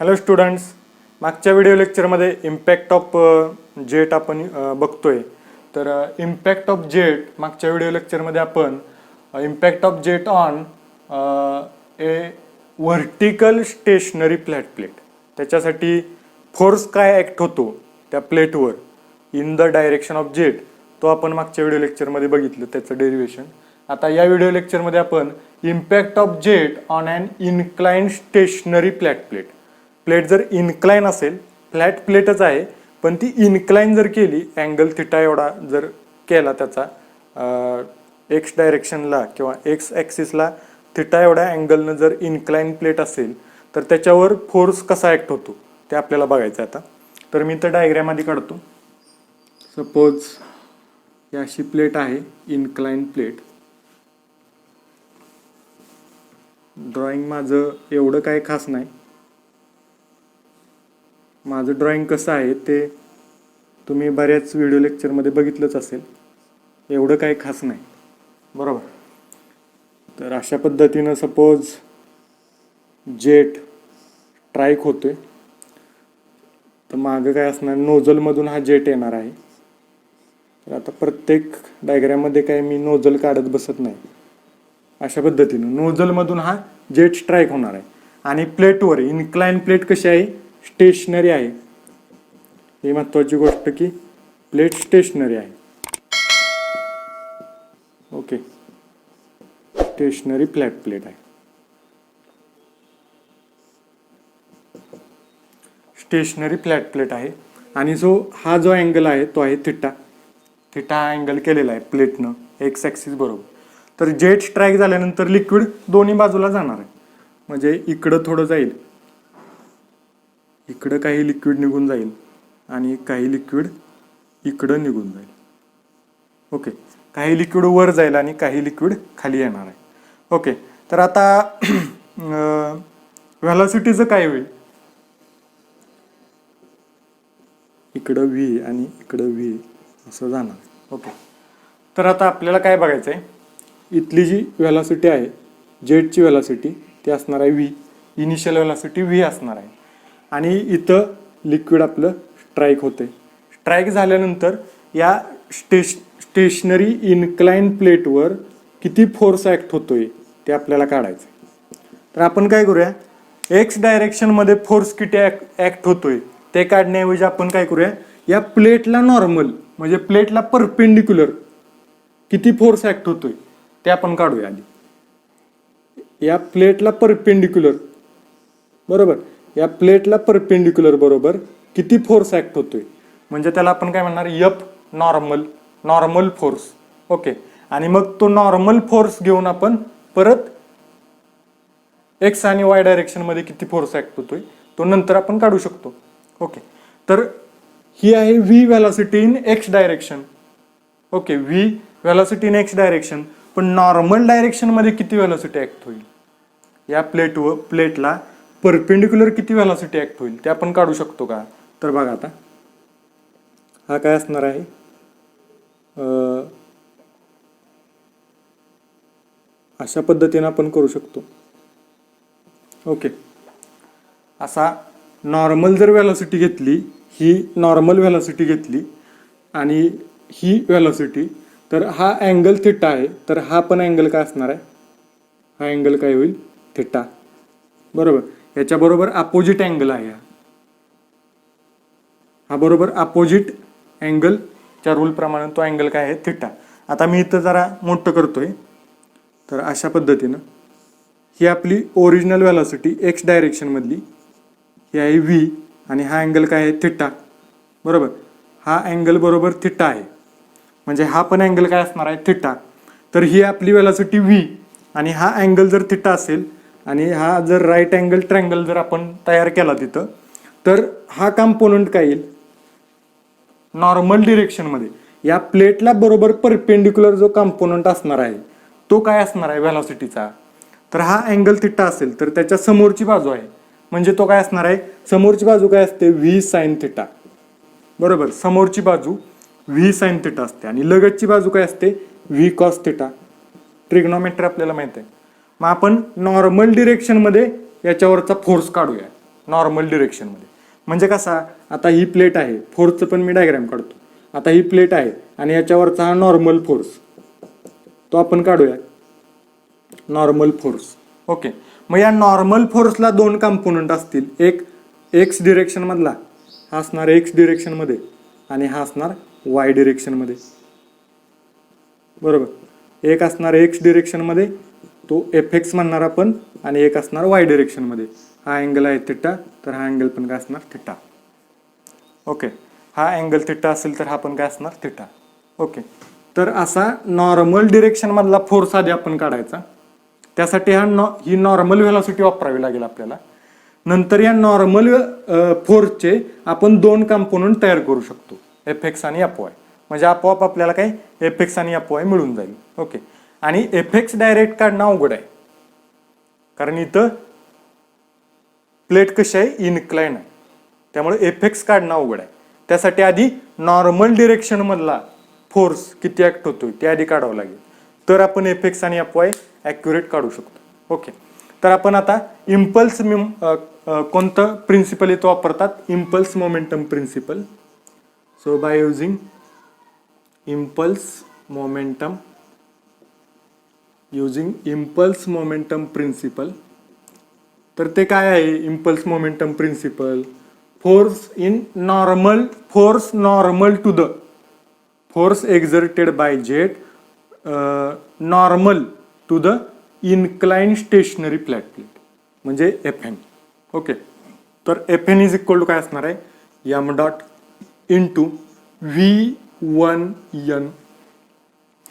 Hello students, मागच्या video लेक्चरमध्ये impact of jet आपण बघतोय. तर इम्पॅक्ट ऑफ जेट मागच्या व्हिडिओ लेक्चरमध्ये आपण impact of jet on a vertical stationary flat plate, त्याच्यासाठी फोर्स काय ॲक्ट होतो त्या प्लेटवर in the direction of jet, तो आपण मागच्या व्हिडिओ लेक्चरमध्ये बघितलं, त्याचं डेरिव्हेशन. आता या व्हिडिओ लेक्चरमध्ये आपण impact of jet on an inclined stationary flat plate. Plate जर इन्क्लाइन असेल, फ्लॅट प्लेटच आहे पण ती इन्क्लाइन जर केली, अँगल थिटा एवढा जर केला त्याचा एक्स डायरेक्शनला किंवा एक्स ॲक्सिसला थिटा एवढ्या अँगलनं जर इन्क्लाइन प्लेट असेल तर त्याच्यावर फोर्स कसा ॲक्ट होतो ते आपल्याला बघायचं आहे. आता तर मी तर डायग्राम आधी काढतो. सपोज ही अशी प्लेट आहे, इन्क्लाइन प्लेट. ड्रॉइंग माझं एवढं काय खास नाही. माझं ड्रॉइंग कसं आहे ते तुम्ही बऱ्याच व्हिडिओ लेक्चरमध्ये बघितलंच असेल, एवढं काही खास नाही, बरोबर. तर अशा पद्धतीनं सपोज जेट स्ट्राईक होतोय, तर मागं काय असणार, नोझलमधून हा जेट येणार आहे. तर आता प्रत्येक डायग्राममध्ये काय मी नोझल काढत बसत नाही. अशा पद्धतीनं नोझलमधून हा जेट स्ट्राईक होणार आहे आणि प्लेटवर इन्क्लाइन प्लेट कशी आहे, स्टेशनरी आहे. ही महत्वाची गोष्ट की प्लेट स्टेशनरी आहे. ओके, स्टेशनरी फ्लॅट प्लेट आहे. स्टेशनरी फ्लॅट प्लेट आहे आणि हा जो अँगल आहे तो आहे थिटा. थिटा अँगल केलेला आहे प्लेटनं एक्स ॲक्सिस बरोबर. तर जेट स्ट्राईक झाल्यानंतर लिक्विड दोन्ही बाजूला जाणार आहे. म्हणजे इकडं थोडं जाईल, इकडं काही लिक्विड निघून जाईल आणि काही लिक्विड इकडं निघून जाईल. ओके, काही लिक्विड वर जाईल आणि काही लिक्विड खाली येणार आहे. ओके, तर आता व्हेलॉसिटीचं काय होईल, इकडं व्ही आणि इकडं व्ही असं जाणार. ओके, तर आता आपल्याला काय बघायचं आहे, इथली जी व्हेलॉसिटी आहे जेटची व्हेलॉसिटी ती असणार आहे व्ही, इनिशियल व्हेलॉसिटी व्ही असणार आहे. आणि इथं लिक्विड आपलं स्ट्राईक होते. स्ट्राईक झाल्यानंतर या स्टेशनरी इन्क्लाइन प्लेटवर किती फोर्स ॲक्ट होतोय ते आपल्याला काढायचं. तर आपण काय करूया, एक्स डायरेक्शनमध्ये फोर्स किती ॲक्ट होतोय ते काढण्याऐवजी आपण काय करूया, या प्लेटला नॉर्मल म्हणजे प्लेटला परपेंडिक्युलर किती फोर्स ॲक्ट होतोय ते आपण काढूया आधी. या प्लेटला परपेंडिक्युलर, बरोबर, या प्लेटला परपेंडिक्युलर बरोबर किती फोर्स ॲक्ट होतोय म्हणजे त्याला आपण काय म्हणणार, एफ नॉर्मल फोर्स. ओके, आणि मग तो नॉर्मल फोर्स घेऊन आपण परत एक्स आणि वाय डायरेक्शनमध्ये किती फोर्स ॲक्ट होतोय तो नंतर आपण काढू शकतो. ओके, तर ही आहे V velocity in X direction. Okay, V velocity in X direction, पण नॉर्मल डायरेक्शनमध्ये किती व्हेलॉसिटी ॲक्ट होईल, या प्लेटला परपेंडिक्युलर किती व्हेलॉसिटी ॲक्ट होईल ते आपण काढू शकतो का. तर बघा आता हा काय असणार आहे, अशा पद्धतीने आपण करू शकतो. ओके, असा नॉर्मल जर व्हेलॉसिटी घेतली, ही नॉर्मल व्हेलॉसिटी घेतली आणि ही व्हेलॉसिटी, तर हा अँगल थिटा आहे, तर हा पण अँगल काय असणार आहे, हा अँगल काय होईल, थिटा, बरोबर. याच्याबरोबर अपोजिट अँगल आहे, हा बरोबर अपोजिट अँगलच्या रूलप्रमाणे तो अँगल काय आहे, थिटा. आता मी इथं जरा मोठं करतोय. तर अशा पद्धतीनं ही आपली ओरिजिनल व्हेलॉसिटी एक्स डायरेक्शनमधली ही आहे व्ही आणि हा अँगल काय आहे, थिटा, बरोबर. हा अँगल बरोबर थिटा आहे म्हणजे हा पण अँगल काय असणार आहे, थिटा. तर ही आपली व्हेलॉसिटी व्ही आणि हा अँगल जर थिटा असेल आणि हा जर राईट अँगल ट्रँगल जर आपण तयार केला तिथं, तर हा कंपोनंट काय येईल, नॉर्मल डिरेक्शनमध्ये या प्लेटला बरोबर परपेंडिक्युलर जो कंपोनंट असणार आहे तो काय असणार आहे व्हेलॉसिटीचा. तर हा अँगल थिटा असेल तर त्याच्या समोरची बाजू आहे म्हणजे तो काय असणार आहे, समोरची बाजू काय असते, व्ही साइन थिटा, बरोबर. समोरची बाजू व्ही साइन थिटा असते आणि लगतची बाजू काय असते, व्ही कॉस थिटा. ट्रिग्नोमेट्री आपल्याला माहित आहे. मग आपण नॉर्मल डिरेक्शनमध्ये याच्यावरचा फोर्स काढूया. नॉर्मल डिरेक्शनमध्ये. म्हणजे कसा, आता ही प्लेट आहे, फोर्सचं पण मी डायग्राम काढतो. आता ही प्लेट आहे आणि याच्यावरचा हा नॉर्मल फोर्स, तो आपण काढूया नॉर्मल फोर्स. ओके, मग या नॉर्मल फोर्सला दोन कंपोनंट असतील. एक एक्स डिरेक्शन मधला, हा असणार एक्स डिरेक्शनमध्ये आणि हा असणार वाय डिरेक्शनमध्ये. बरोबर, एक असणार एक्स डिरेक्शनमध्ये, तो एफ एक्स म्हणणार आपण, आणि एक असणार वाय डिरेक्शनमध्ये. हा अँगल आहे थिटा, तर हा अँगल पण काय असणार थिटा. ओके, हा अँगल थिटा असेल तर हा पण काय असणार थिटा. ओके, तर असा नॉर्मल डिरेक्शन मधला फोर्स आधी आपण काढायचा. त्यासाठी ही नॉर्मल व्हेलॉसिटी वापरावी लागेल आपल्याला. नंतर या नॉर्मल फोर्सचे आपण दोन कंपोनंट तयार करू शकतो, एफ एक्स आणि एफ वाय. म्हणजे आपोआप आपल्याला काय एफ एक्स आणि एफ वाय मिळून जाईल. ओके, आणि एफ एक्स डायरेक्ट काढणं अवघड आहे, कारण इथं प्लेट कशी आहे, इनक्लाइन आहे, त्यामुळे एफ एक्स काढणं अवघड आहे. त्यासाठी आधी नॉर्मल डिरेक्शन मधला फोर्स किती ऍक्ट होतोय ते आधी काढावं लागेल, तर आपण एफ एक्स आणि एफ वाय ॲक्युरेट काढू शकतो. ओके, तर आपण आता इम्पल्स कोणतं प्रिन्सिपल इथं वापरतात, impulse momentum principle. So by using impulse momentum principle. तर ते काय आहे impulse momentum principle, force normal to the force exerted by jet normal to the incline stationary flat plate, म्हणजे एफ एन. ओके, तर F N is equal to काय असणार आहे, M dot into V1n,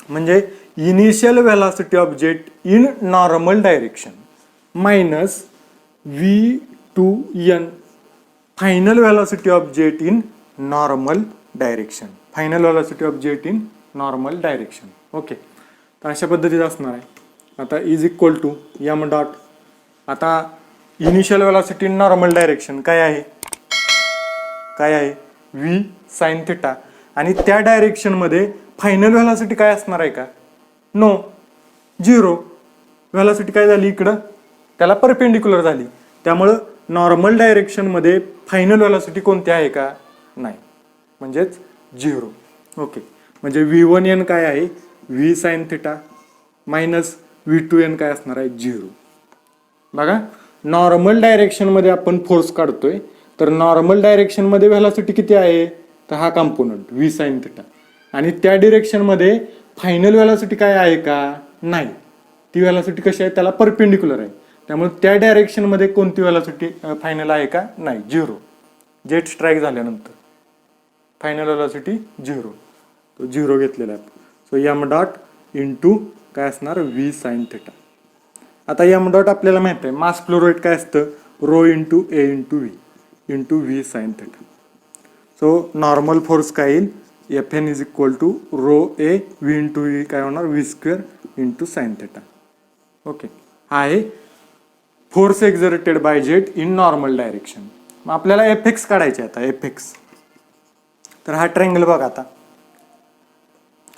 म्हणजे initial velocity of jet in normal direction, minus V2n final velocity of jet in normal direction. Final velocity of jet in normal direction. Okay, तर अशा पद्धतीत असणार आहे. आता is equal to M dot, आता initial velocity in normal direction काय आहे V sine theta, आणि त्या डायरेक्शनमध्ये फायनल व्हेलॉसिटी काय असणार आहे का, नो, झिरो. व्हेलॉसिटी काय झाली इकडं, त्याला परपेंडिक्युलर झाली, त्यामुळं नॉर्मल डायरेक्शनमध्ये फायनल व्हेलॉसिटी कोणती आहे का, नाही, म्हणजेच झिरो. ओके, म्हणजे V1n काय आहे, V sine theta minus V2n काय असणार आहे, झिरो. बघा, नॉर्मल डायरेक्शनमध्ये आपण फोर्स काढतोय, तर नॉर्मल डायरेक्शनमध्ये व्हेलॉसिटी किती आहे, तर हा कंपोनंट व्ही साइन थिटा, आणि त्या डिरेक्शनमध्ये फायनल व्हेलॉसिटी काय आहे का, नाही, ती व्हेलॉसिटी कशी आहे, त्याला परपेंडिक्युलर आहे, त्यामुळे त्या डायरेक्शनमध्ये कोणती व्हेलॉसिटी फायनल आहे का, नाही, झिरो. जेट स्ट्राईक झाल्यानंतर फायनल व्हेलॉसिटी झिरो, तो झिरो घेतलेला आहे. सो एम डॉट इंटू काय असणार, व्ही साइन थिटा. आता एम डॉट आपल्याला माहित आहे, मास फ्लो रेट काय असतं, rho into A into V into V sine theta. So normal force काय येईल, F N is equal to rho A V into V काय होणार, V square into sine theta. Okay, हा आहे force exerted by jet in normal direction. मग आपल्याला F x काढायचे. आता एफ एक्स, तर हा ट्रँगल बघा, आता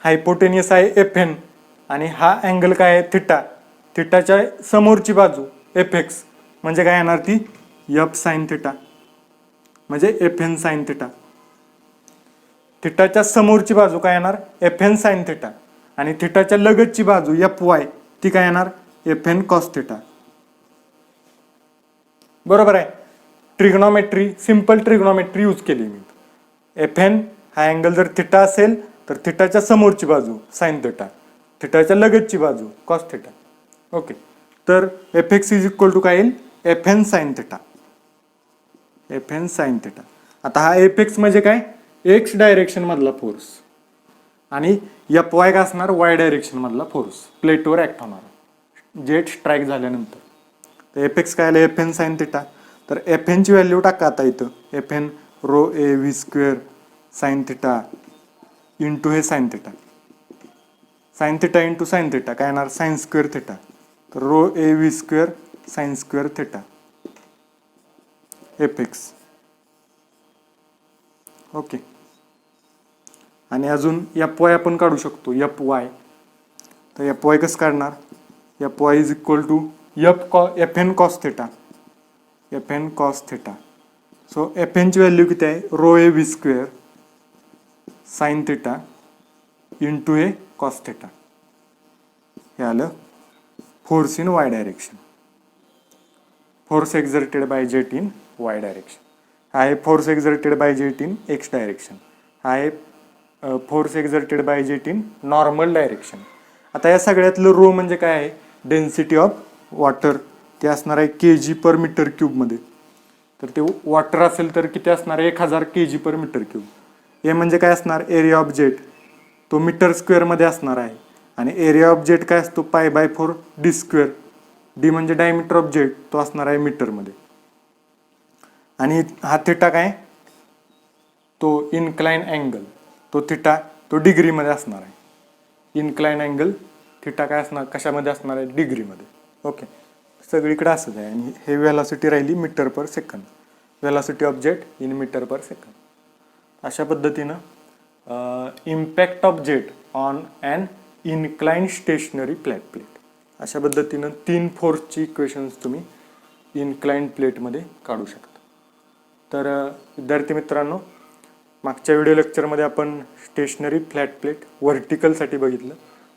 हायपोटेनियस आहे एफ एन, आणि हा अँगल काय आहे थिटा, थिटाच्या समोरची बाजू एफ एक्स, म्हणजे काय येणार ती एफ साइन थिटा, म्हणजे एफ एन साइन थिटा. थिटाच्या समोरची बाजू काय येणार, एफ एन साइन थिटा, आणि थिटाच्या लगतची बाजू एफ वाय, ती काय येणार, एफ एन कॉस थिटा. बरोबर आहे. ट्रिग्नॉमेट्री, सिंपल ट्रिग्नॉमेट्री यूज केली मी. एफ एन हा अँगल जर थिटा असेल तर थिटाच्या समोरची बाजू साइन थिटा, थिटाच्या लगतची बाजू कॉस थिटा. ओके, तर F X is equal to काय येईल, F N sine theta, F N sine theta. आता हा एफ एक्स म्हणजे काय, एक्स डायरेक्शन मधला फोर्स, आणि एफ वाय काय असणार, वाय डायरेक्शन मधला फोर्स, प्लेटवर ऍक्ट होणार जेट स्ट्राईक झाल्यानंतर. तर एफ एक्स काय आलं, एफ एन साइन थिटा. तर एफ एनची व्हॅल्यू टाका आता इथं, F N rho A V square sine theta into हे sine theta, sine theta into sine theta काय येणार, साइन स्क्वेअर थिटा. तर rho A V square sine square theta F X. Okay, आणि अजून एफ वाय आपण काढू शकतो, F Y. तर एफ वाय कसं काढणार, F Y is equal to F N cos theta, F N cos theta. So F एनची value किती आहे, rho A V square sine theta into A cos theta. हे आलं force in Y direction, force exerted by jet in Y direction. हा आहे force exerted by jet in X direction. हा आहे force exerted by jet in normal direction. आता या सगळ्यातलं row म्हणजे काय आहे, डेन्सिटी ऑफ वॉटर. ते असणार आहे के जी पर मीटर क्यूबमध्ये. तर ते वॉटर असेल तर किती असणार आहे, 1000 kg पर मीटर क्यूब. ए म्हणजे काय असणार, एरिया ऑफ जेट, तो मीटर स्क्वेअरमध्ये असणार आहे. आणि एरिया ऑफ जेट काय असतो, π/4 डी स्क्वेअर. डी म्हणजे डायमीटर ऑफ जेट, तो असणार आहे मीटरमध्ये. आणि हा थिटा काय, तो इन्क्लाइन अँगल, तो थिटा तो डिग्रीमध्ये असणार आहे. इन्क्लाइन अँगल थिटा काय असणार, कशामध्ये असणार आहे, डिग्रीमध्ये. ओके, सगळीकडे असंच आहे. आणि हे व्हेलॉसिटी राहिली metre per second, velocity of jet in metre per second. अशा पद्धतीनं impact of jet on an incline stationary flat plate. अशा पद्धतीनं 3 फोर्सची इक्वेशन्स तुम्ही इन्क्लाइन प्लेटमध्ये काढू शकता. तर विद्यार्थी मित्रांनो, मागच्या व्हिडिओ लेक्चरमध्ये आपण स्टेशनरी फ्लॅट प्लेट व्हर्टिकलसाठी बघितलं,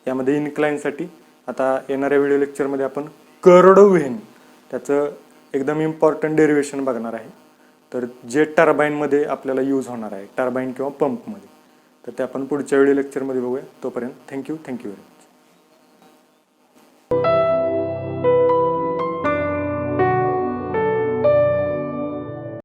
यामध्ये इन्क्लाइनसाठी. आता येणाऱ्या व्हिडिओ लेक्चरमध्ये आपण कर्ड व्हेन, त्याचं एकदम इम्पॉर्टंट डेरिवेशन बघणार आहे. तर जे टर्बाईनमध्ये आपल्याला यूज होणार आहे, टर्बाईन किंवा पंपमध्ये. तर ते आपण पुढच्या व्हिडिओ लेक्चरमध्ये बघूया. तोपर्यंत थँक्यू व्हेरी मच.